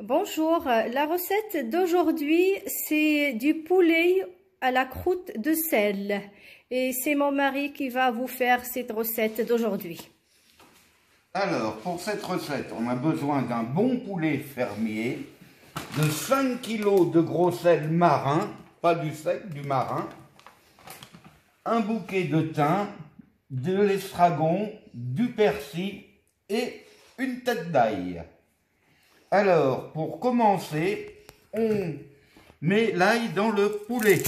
Bonjour, la recette d'aujourd'hui, c'est du poulet à la croûte de sel. Et c'est mon mari qui va vous faire cette recette d'aujourd'hui. Alors, pour cette recette, on a besoin d'un bon poulet fermier, de 5 kg de gros sel marin, pas du sec, du marin, un bouquet de thym, de l'estragon, du persil et une tête d'ail. Alors, pour commencer, on met l'ail dans le poulet.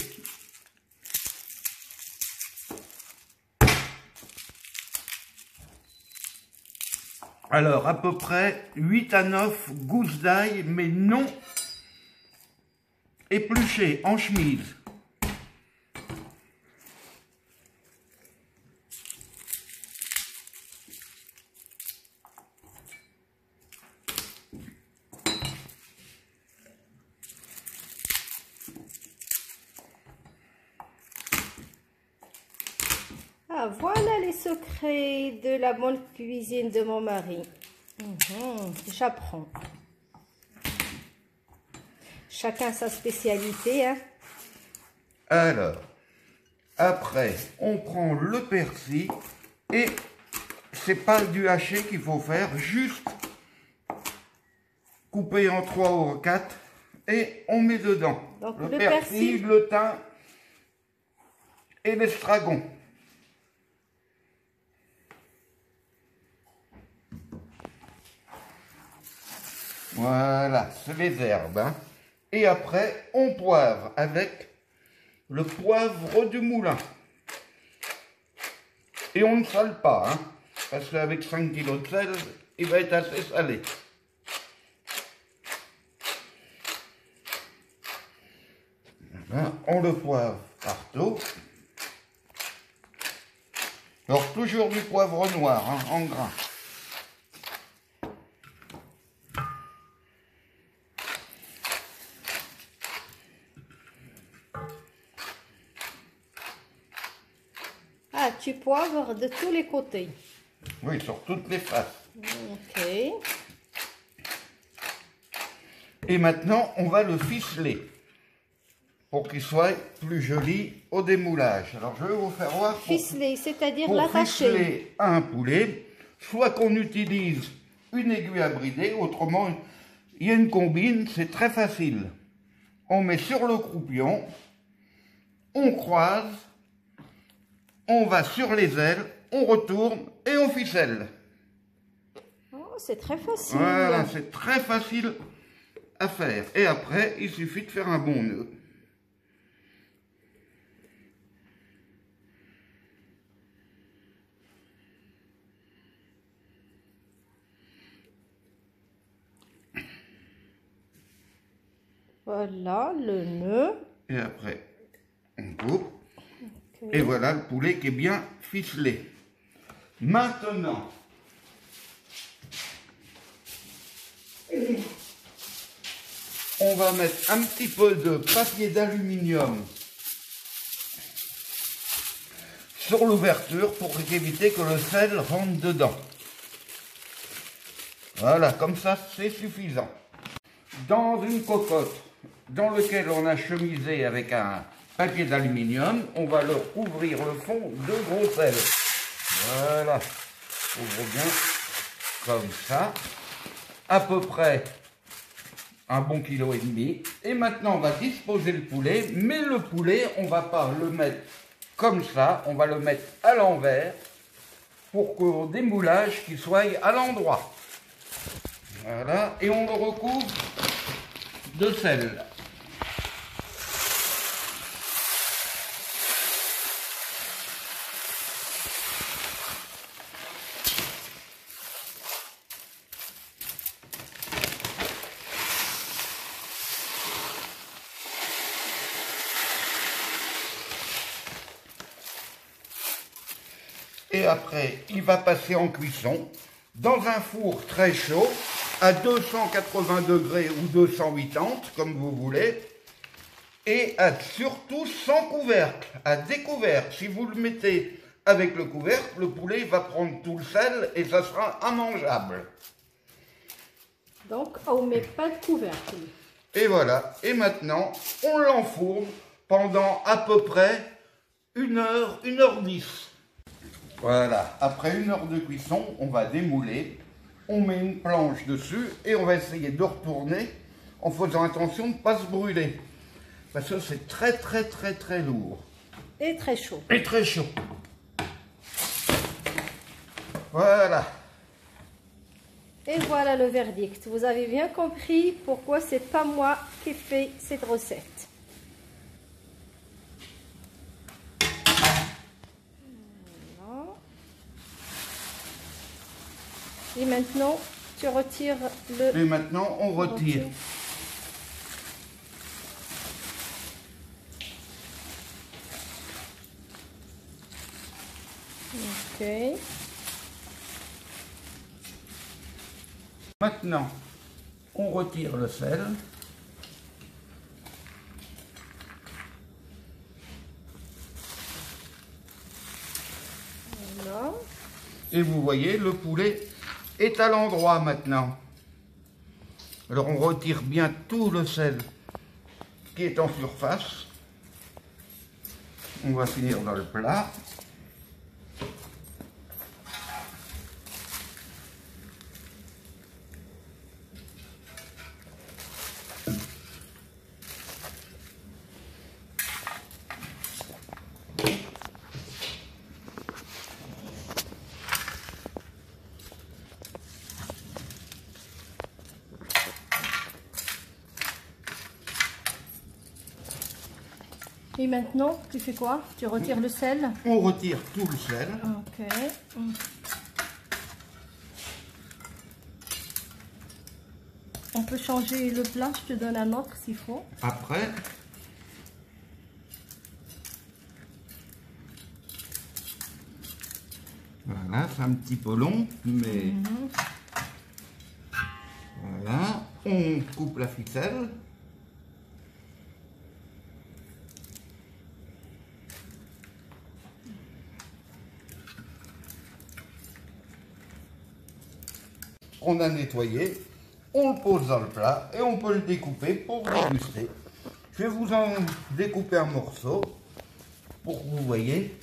Alors, à peu près 8 à 9 gousses d'ail, mais non épluchées, en chemise. Ah, voilà les secrets de la bonne cuisine de mon mari. J'apprends. Chacun sa spécialité, hein. Alors, après, on prend le persil et c'est pas du haché qu'il faut faire, juste couper en 3 ou 4 et on met dedans Donc, le le persil, le thym et l'estragon. Voilà, c'est les herbes, hein. Et après, on poivre avec le poivre du moulin. Et on ne sale pas, hein, parce qu'avec 5 kg de sel, il va être assez salé. Voilà, on le poivre partout. Alors, toujours du poivre noir, hein, en grains. Ah, tu poivres de tous les côtés. Oui, sur toutes les faces. Ok. Et maintenant, on va le ficeler pour qu'il soit plus joli au démoulage. Alors, je vais vous faire voir. Ficeler, c'est-à-dire pour l'attacher. ficeler un poulet, soit qu'on utilise une aiguille à brider, autrement, il y a une combine, c'est très facile. On met sur le croupion, on croise, on va sur les ailes, on retourne et on ficelle. Oh, c'est très facile. Voilà, c'est très facile à faire. Et après, il suffit de faire un bon nœud. Voilà le nœud. Et après, on coupe. Okay. Et voilà le poulet qui est bien ficelé. Maintenant, on va mettre un petit peu de papier d'aluminium sur l'ouverture pour éviter que le sel rentre dedans. Voilà, comme ça c'est suffisant. Dans une cocotte dans laquelle on a chemisé avec un papier d'aluminium, on va leur couvrir le fond de gros sel. Voilà, ouvre bien comme ça, à peu près un bon kilo et demi. Et maintenant on va disposer le poulet, mais le poulet on va pas le mettre comme ça, on va le mettre à l'envers pour qu'au démoulage qu'il soit à l'endroit. Voilà, et on le recouvre de sel. Et après, il va passer en cuisson dans un four très chaud à 280 degrés ou 280, comme vous voulez, et surtout sans couvercle, à découvert. Si vous le mettez avec le couvercle, le poulet va prendre tout le sel et ça sera immangeable. Donc, on ne met pas de couvercle. Et voilà. Et maintenant, on l'enfourne pendant à peu près 1 heure, 1h10. Voilà. Après 1 heure de cuisson, on va démouler. On met une planche dessus et on va essayer de retourner en faisant attention de ne pas se brûler. Parce que c'est très très très très lourd. Et très chaud. Et très chaud. Voilà. Et voilà le verdict. Vous avez bien compris pourquoi c'est pas moi qui fais cette recette. Voilà. Et maintenant, tu retires le... Et maintenant, on retire. Ok. Maintenant, on retire le sel. Voilà. Et vous voyez, le poulet est à l'endroit maintenant. Alors on retire bien tout le sel qui est en surface. On va finir dans le plat. Et maintenant, tu fais quoi? Tu retires le sel? On retire tout le sel. Ok. On peut changer le plat, je te donne un autre s'il faut. Après, voilà, c'est un petit peu long, mais voilà, on coupe la ficelle. On a nettoyé, on le pose dans le plat et on peut le découper pour déguster. Je vais vous en découper un morceau pour que vous voyez.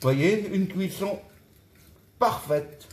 Voyez, une cuisson parfaite.